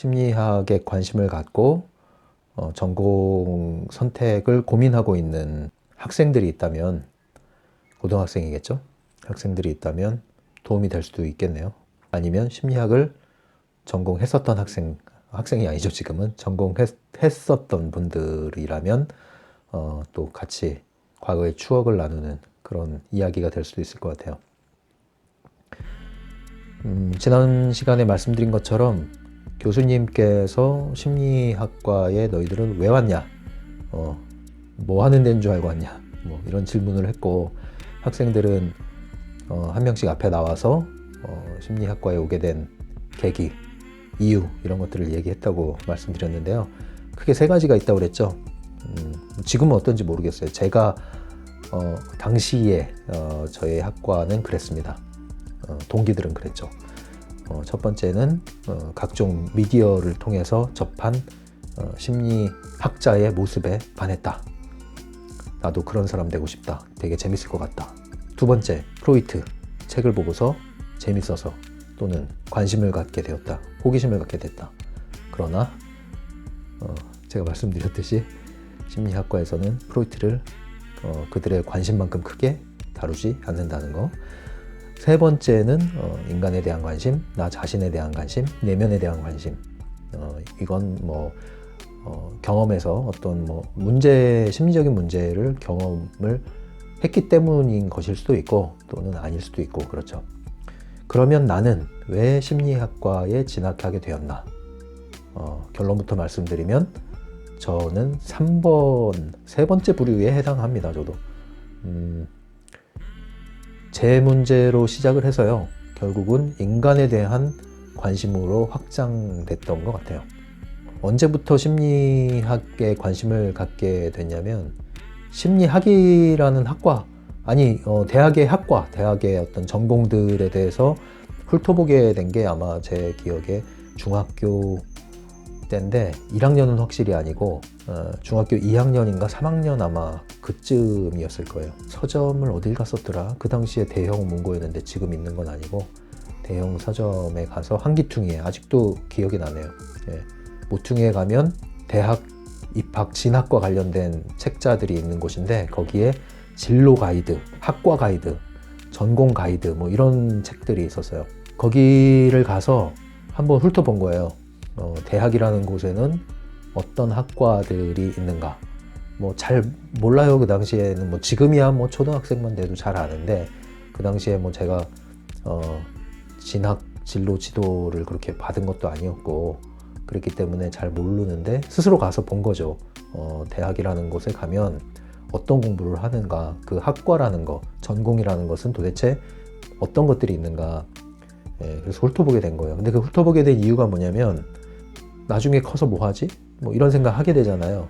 심리학에 관심을 갖고 전공 선택을 고민하고 있는 학생들이 있다면, 고등학생이겠죠? 학생들이 있다면 도움이 될 수도 있겠네요. 아니면 심리학을 전공했었던 학생이 아니죠, 지금은. 전공했었던 분들이라면 또 같이 과거의 추억을 나누는 그런 이야기가 될 수도 있을 것 같아요. 지난 시간에 말씀드린 것처럼 교수님께서 심리학과에 너희들은 왜 왔냐? 뭐 하는 데인 줄 알고 왔냐? 뭐 이런 질문을 했고, 학생들은 한 명씩 앞에 나와서 심리학과에 오게 된 계기, 이유 이런 것들을 얘기했다고 말씀드렸는데요. 크게 세 가지가 있다고 그랬죠. 지금은 어떤지 모르겠어요. 제가 당시에 저의 학과는 그랬습니다. 동기들은 그랬죠. 첫 번째는 각종 미디어를 통해서 접한 심리학자의 모습에 반했다. 나도 그런 사람 되고 싶다. 되게 재밌을 것 같다. 두 번째, 프로이트 책을 보고서 재밌어서 또는 관심을 갖게 되었다. 호기심을 갖게 됐다. 그러나 제가 말씀드렸듯이 심리학과에서는 프로이트를 그들의 관심만큼 크게 다루지 않는다는 거. 세 번째는 인간에 대한 관심, 나 자신에 대한 관심, 내면에 대한 관심. 이건 경험에서 어떤 심리적인 문제를 경험을 했기 때문인 것일 수도 있고 또는 아닐 수도 있고 그렇죠. 그러면 나는 왜 심리학과에 진학하게 되었나? 결론부터 말씀드리면 저는 세 번째 부류에 해당합니다. 저도 제 문제로 시작을 해서요, 결국은 인간에 대한 관심으로 확장됐던 것 같아요. 언제부터 심리학에 관심을 갖게 됐냐면, 심리학이라는 학과, 대학의 학과, 대학의 어떤 전공들에 대해서 훑어보게 된 게 아마 제 기억에 중학교 때인데, 1학년은 확실히 아니고 중학교 2학년인가 3학년 아마 그쯤이었을 거예요. 서점을 어딜 갔었더라? 그 당시에 대형 문고였는데 지금 있는 건 아니고 대형 서점에 가서 한기퉁이에, 아직도 기억이 나네요. 모퉁이에 가면 대학 입학 진학과 관련된 책자들이 있는 곳인데, 거기에 진로 가이드, 학과 가이드, 전공 가이드 이런 책들이 있었어요. 거기를 가서 한번 훑어본 거예요. 대학이라는 곳에는 어떤 학과들이 있는가. 잘 몰라요. 그 당시에는 지금이야 초등학생만 돼도 잘 아는데, 그 당시에 제가 진학 진로 지도를 그렇게 받은 것도 아니었고 그랬기 때문에 잘 모르는데, 스스로 가서 본 거죠. 대학이라는 곳에 가면 어떤 공부를 하는가, 그 학과라는 거, 전공이라는 것은 도대체 어떤 것들이 있는가. 그래서 훑어보게 된 거예요. 근데 그 훑어보게 된 이유가 뭐냐면, 나중에 커서 뭐 하지? 이런 생각 하게 되잖아요.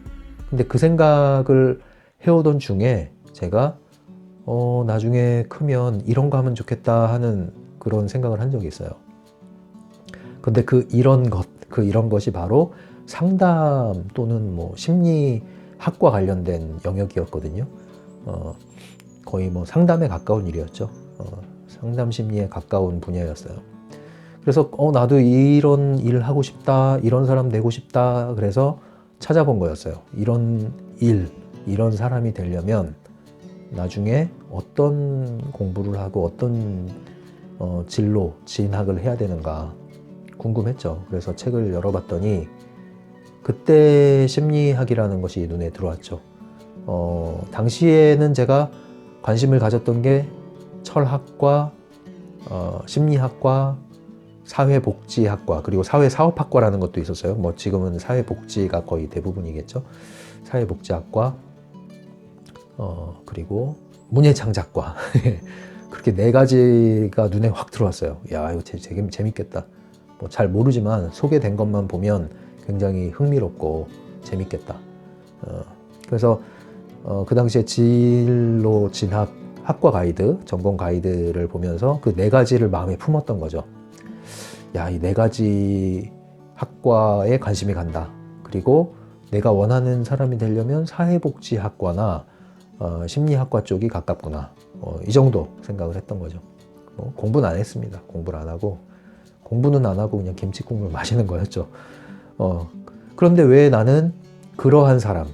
근데 그 생각을 해오던 중에 제가 나중에 크면 이런 거 하면 좋겠다 하는 그런 생각을 한 적이 있어요. 근데 이런 것이 바로 상담 또는 심리학과 관련된 영역이었거든요. 거의 상담에 가까운 일이었죠. 상담 심리에 가까운 분야였어요. 그래서 나도 이런 일을 하고 싶다, 이런 사람 되고 싶다, 그래서 찾아본 거였어요. 이런 이런 사람이 되려면 나중에 어떤 공부를 하고 어떤 진로, 진학을 해야 되는가 궁금했죠. 그래서 책을 열어봤더니 그때 심리학이라는 것이 눈에 들어왔죠. 당시에는 제가 관심을 가졌던 게 철학과, 심리학과, 사회복지학과, 그리고 사회사업학과라는 것도 있었어요. 지금은 사회복지가 거의 대부분이겠죠. 사회복지학과, 그리고 문예창작과. 그렇게 네 가지가 눈에 확 들어왔어요. 야, 이거 되게 재밌겠다. 잘 모르지만 소개된 것만 보면 굉장히 흥미롭고 재밌겠다. 그래서 그 당시에 진로 진학 학과 가이드, 전공 가이드를 보면서 그 네 가지를 마음에 품었던 거죠. 야, 이 네 가지 학과에 관심이 간다. 그리고 내가 원하는 사람이 되려면 사회복지학과나 심리학과 쪽이 가깝구나. 이 정도 생각을 했던 거죠. 공부는 안 했습니다. 공부는 안 하고 그냥 김치국물 마시는 거였죠. 그런데 왜 나는 그러한 사람,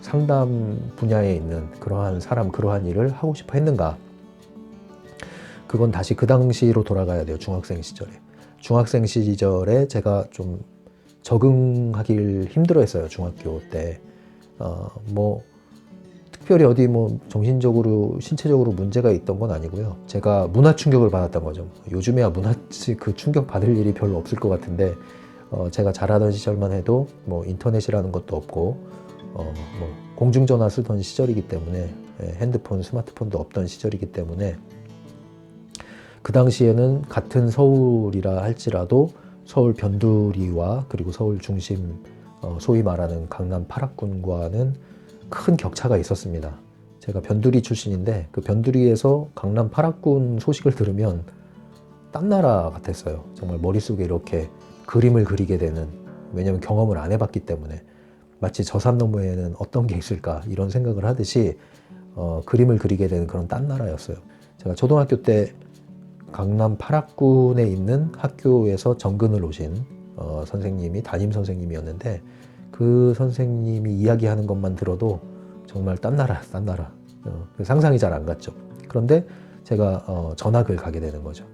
상담 분야에 있는 그러한 사람, 그러한 일을 하고 싶어 했는가? 그건 다시 그 당시로 돌아가야 돼요. 중학생 시절에. 중학생 시절에 제가 좀 적응하길 힘들어했어요. 중학교 때. 뭐 특별히 어디 뭐 정신적으로, 신체적으로 문제가 있던 건 아니고요. 제가 문화 충격을 받았던 거죠. 요즘에야 그 충격 받을 일이 별로 없을 것 같은데, 제가 자라던 시절만 해도 뭐 인터넷이라는 것도 없고, 뭐 공중전화 쓰던 시절이기 때문에, 핸드폰, 스마트폰도 없던 시절이기 때문에, 그 당시에는 같은 서울이라 할지라도 서울 변두리와 그리고 서울 중심, 소위 말하는 강남 8학군과는 큰 격차가 있었습니다. 제가 변두리 출신인데 그 변두리에서 강남 8학군 소식을 들으면 딴 나라 같았어요. 정말 머릿속에 이렇게 그림을 그리게 되는, 왜냐하면 경험을 안 해봤기 때문에 마치 저 산 너머에는 어떤 게 있을까 이런 생각을 하듯이 그림을 그리게 되는 그런 딴 나라였어요. 제가 초등학교 때 강남 8학군에 있는 학교에서 정근을 오신 선생님이 담임 선생님이었는데, 그 선생님이 이야기하는 것만 들어도 정말 딴 나라. 상상이 잘 안 갔죠. 그런데 제가 전학을 가게 되는 거죠.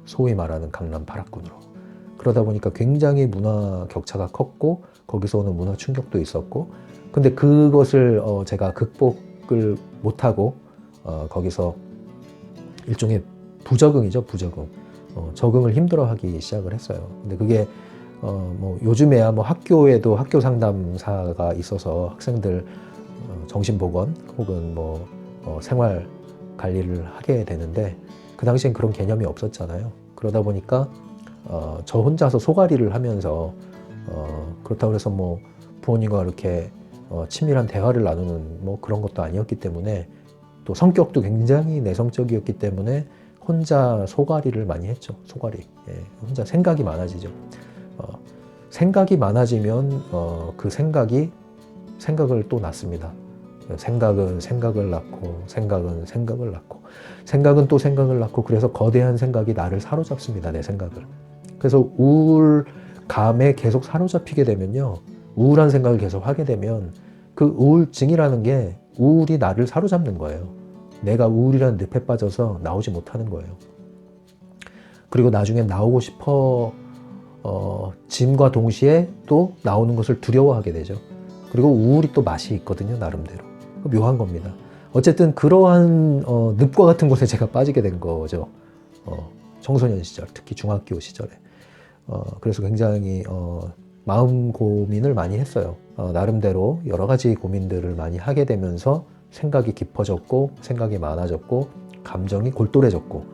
소위 말하는 강남 8학군으로. 그러다 보니까 굉장히 문화 격차가 컸고 거기서 오는 문화 충격도 있었고, 근데 그것을 제가 극복을 못하고 거기서 일종의 부적응이죠, 부적응. 적응을 힘들어하기 시작을 했어요. 근데 그게 뭐 요즘에야 뭐 학교에도 학교 상담사가 있어서 학생들 정신보건 혹은 뭐 생활 관리를 하게 되는데, 그 당시엔 그런 개념이 없었잖아요. 그러다 보니까 저 혼자서 소가리를 하면서 그렇다고 해서 뭐 부모님과 이렇게 친밀한 대화를 나누는 뭐 그런 것도 아니었기 때문에, 또 성격도 굉장히 내성적이었기 때문에 혼자 소가리를 많이 했죠. 소가리. 혼자 생각이 많아지죠. 생각이 많아지면 그 생각을 또 낳습니다. 생각은 생각을 낳고, 생각은 생각을 낳고, 생각은 또 생각을 낳고, 그래서 거대한 생각이 나를 사로잡습니다. 내 생각을. 그래서 우울감에 계속 사로잡히게 되면요, 우울한 생각을 계속 하게 되면 그 우울증이라는 게 우울이 나를 사로잡는 거예요. 내가 우울이라는 늪에 빠져서 나오지 못하는 거예요. 그리고 나중에 나오고 싶어 짐과 동시에 또 나오는 것을 두려워하게 되죠. 그리고 우울이 또 맛이 있거든요, 나름대로. 묘한 겁니다. 어쨌든 그러한 늪과 같은 곳에 제가 빠지게 된 거죠. 청소년 시절, 특히 중학교 시절에. 그래서 굉장히 마음 고민을 많이 했어요. 나름대로 여러 가지 고민들을 많이 하게 되면서 생각이 깊어졌고, 생각이 많아졌고, 감정이 골똘해졌고,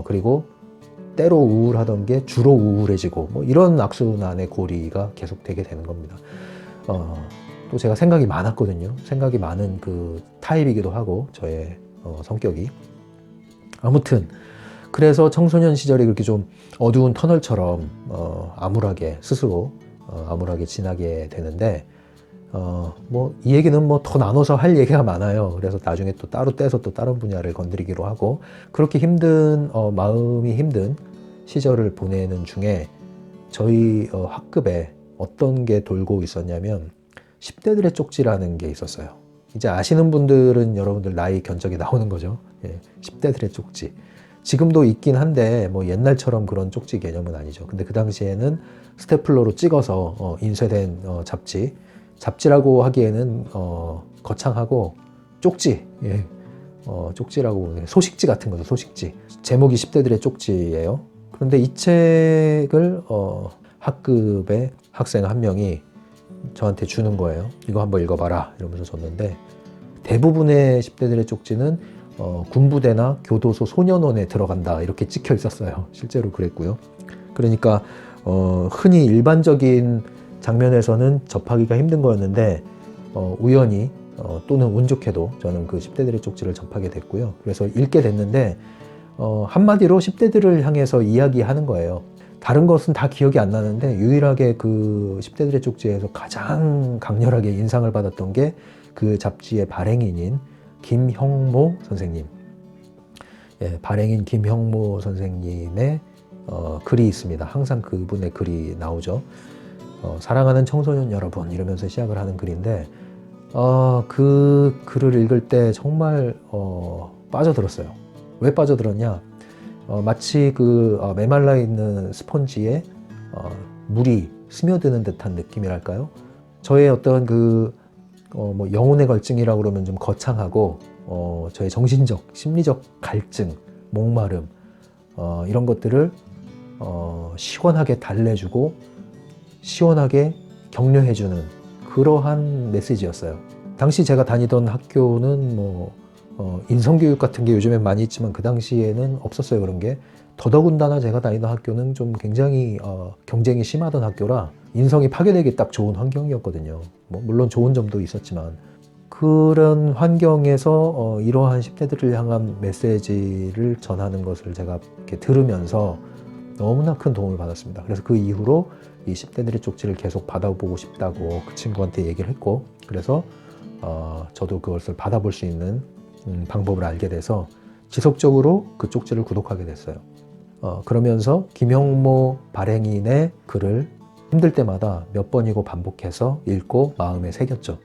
그리고 때로 우울하던 게 주로 우울해지고, 뭐 이런 악순환의 고리가 계속되게 되는 겁니다. 또 제가 생각이 많았거든요. 생각이 많은 그 타입이기도 하고, 저의 성격이. 아무튼 그래서 청소년 시절이 그렇게 좀 어두운 터널처럼 암울하게 스스로 암울하게 지나게 되는데, 뭐 이 얘기는 뭐 더 나눠서 할 얘기가 많아요. 그래서 나중에 또 따로 떼서 또 다른 분야를 건드리기로 하고, 그렇게 힘든 마음이 힘든 시절을 보내는 중에 저희 학급에 어떤 게 돌고 있었냐면 10대들의 쪽지라는 게 있었어요. 이제 아시는 분들은 여러분들 나이 견적이 나오는 거죠. 10대들의 쪽지. 지금도 있긴 한데 뭐 옛날처럼 그런 쪽지 개념은 아니죠. 근데 그 당시에는 스테플러로 찍어서 인쇄된 잡지라고 하기에는 거창하고 쪽지, 쪽지라고 소식지 같은 거죠. 소식지. 제목이 10대들의 쪽지예요. 그런데 이 책을 학급의 학생 한 명이 저한테 주는 거예요. 이거 한번 읽어봐라 이러면서 줬는데, 대부분의 10대들의 쪽지는 군부대나 교도소 소년원에 들어간다 이렇게 찍혀 있었어요. 실제로 그랬고요. 그러니까 흔히 일반적인 장면에서는 접하기가 힘든 거였는데, 우연히 또는 운 좋게도 저는 그 10대들의 쪽지를 접하게 됐고요. 그래서 읽게 됐는데 한마디로 10대들을 향해서 이야기하는 거예요. 다른 것은 다 기억이 안 나는데 유일하게 그 10대들의 쪽지에서 가장 강렬하게 인상을 받았던 게 그 잡지의 발행인인 김형모 선생님. 발행인 김형모 선생님의 글이 있습니다. 항상 그분의 글이 나오죠. 사랑하는 청소년 여러분 이러면서 시작을 하는 글인데 그 글을 읽을 때 정말 빠져들었어요. 왜 빠져들었냐? 마치 메말라 있는 스펀지에 물이 스며드는 듯한 느낌이랄까요? 저의 어떤 영혼의 갈증이라고 그러면 좀 거창하고 저의 정신적, 심리적 갈증, 목마름 이런 것들을 시원하게 달래주고 시원하게 격려해주는 그러한 메시지였어요. 당시 제가 다니던 학교는 인성교육 같은 게 요즘엔 많이 있지만 그 당시에는 없었어요. 그런 게. 더더군다나 제가 다니던 학교는 좀 굉장히 경쟁이 심하던 학교라 인성이 파괴되기 딱 좋은 환경이었거든요. 물론 좋은 점도 있었지만 그런 환경에서 이러한 10대들을 향한 메시지를 전하는 것을 제가 이렇게 들으면서 너무나 큰 도움을 받았습니다. 그래서 그 이후로 이 10대들의 쪽지를 계속 받아보고 싶다고 그 친구한테 얘기를 했고, 그래서 저도 그것을 받아볼 수 있는 방법을 알게 돼서 지속적으로 그 쪽지를 구독하게 됐어요. 그러면서 김형모 발행인의 글을 힘들 때마다 몇 번이고 반복해서 읽고 마음에 새겼죠.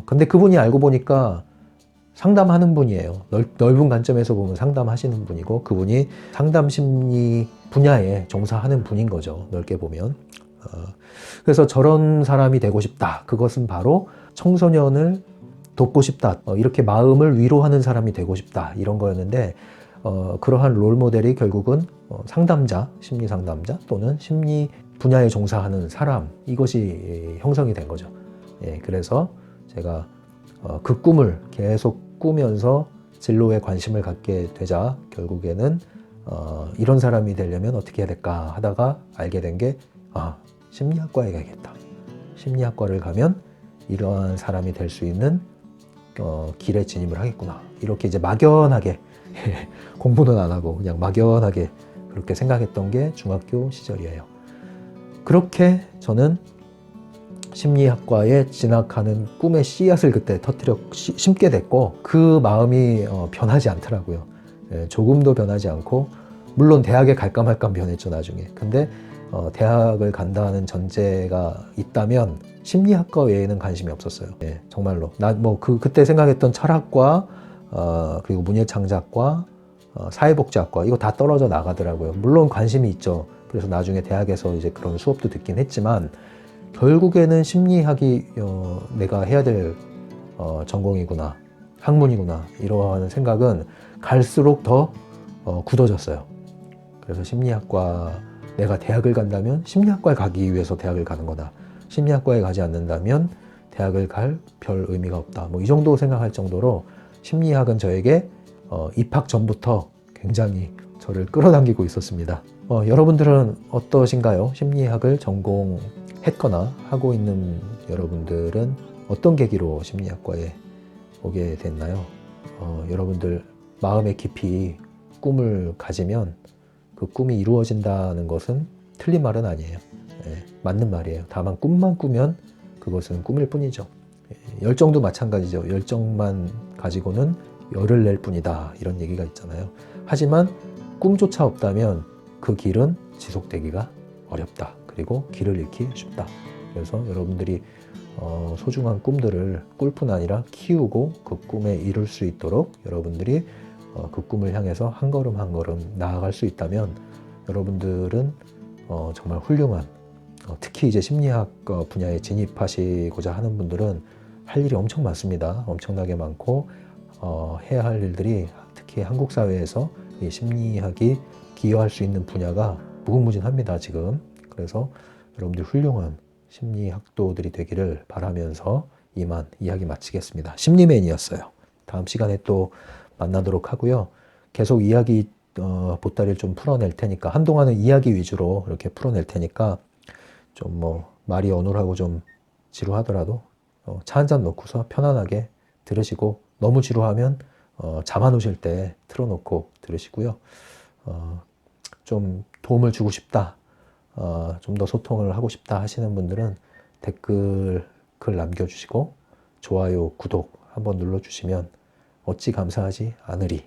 근데 그분이 알고 보니까 상담하는 분이에요. 넓은 관점에서 보면 상담하시는 분이고, 그분이 상담 심리 분야에 종사하는 분인 거죠. 넓게 보면. 그래서 저런 사람이 되고 싶다. 그것은 바로 청소년을 돕고 싶다. 이렇게 마음을 위로하는 사람이 되고 싶다. 이런 거였는데, 그러한 롤모델이 결국은 상담자, 심리 상담자 또는 심리 분야에 종사하는 사람, 이것이 형성이 된 거죠. 예, 그래서 제가 그 꿈을 계속 꾸면서 진로에 관심을 갖게 되자 결국에는 이런 사람이 되려면 어떻게 해야 될까 하다가 알게 된 게 심리학과에 가야겠다. 심리학과를 가면 이러한 사람이 될 수 있는 길에 진입을 하겠구나. 이렇게 이제 막연하게 공부는 안 하고 그냥 막연하게 그렇게 생각했던 게 중학교 시절이에요. 그렇게 저는 심리학과에 진학하는 꿈의 씨앗을 그때 심게 됐고, 그 마음이 변하지 않더라고요. 조금도 변하지 않고, 물론 대학에 갈까 말까 변했죠 나중에. 근데 대학을 간다는 전제가 있다면 심리학과 외에는 관심이 없었어요. 정말로 그때 생각했던 철학과 그리고 문예창작과 사회복지학과 이거 다 떨어져 나가더라고요. 물론 관심이 있죠. 그래서 나중에 대학에서 이제 그런 수업도 듣긴 했지만 결국에는 심리학이 내가 해야 될 전공이구나, 학문이구나 이러한 생각은 갈수록 더 굳어졌어요. 그래서 심리학과, 내가 대학을 간다면 심리학과에 가기 위해서 대학을 가는 거다. 심리학과에 가지 않는다면 대학을 갈 별 의미가 없다. 이 정도 생각할 정도로 심리학은 저에게 입학 전부터 굉장히 저를 끌어당기고 있었습니다. 여러분들은 어떠신가요? 심리학을 전공했거나 하고 있는 여러분들은 어떤 계기로 심리학과에 오게 됐나요? 여러분들 마음의 깊이 꿈을 가지면 그 꿈이 이루어진다는 것은 틀린 말은 아니에요. 맞는 말이에요. 다만 꿈만 꾸면 그것은 꿈일 뿐이죠. 열정도 마찬가지죠. 열정만 가지고는 열을 낼 뿐이다. 이런 얘기가 있잖아요. 하지만 꿈조차 없다면 그 길은 지속되기가 어렵다. 그리고 길을 잃기 쉽다. 그래서 여러분들이 소중한 꿈들을 꿀 뿐 아니라 키우고 그 꿈에 이룰 수 있도록 여러분들이 그 꿈을 향해서 한 걸음 한 걸음 나아갈 수 있다면 여러분들은 정말 훌륭한, 특히 이제 심리학 분야에 진입하시고자 하는 분들은 할 일이 엄청 많습니다. 엄청나게 많고 해야 할 일들이 특히 한국 사회에서 이 심리학이 기여할 수 있는 분야가 무궁무진합니다, 지금. 그래서 여러분들 훌륭한 심리학도들이 되기를 바라면서 이만 이야기 마치겠습니다. 심리맨이었어요. 다음 시간에 또 만나도록 하고요. 계속 이야기 보따리를 좀 풀어낼 테니까, 한동안은 이야기 위주로 이렇게 풀어낼 테니까 좀 말이 어눌하고 좀 지루하더라도 차 한잔 놓고서 편안하게 들으시고, 너무 지루하면 잠 안 오실 때 틀어놓고 들으시고요. 좀 도움을 주고 싶다, 좀 더 소통을 하고 싶다 하시는 분들은 댓글 글 남겨주시고 좋아요, 구독 한번 눌러주시면 어찌 감사하지 않으리.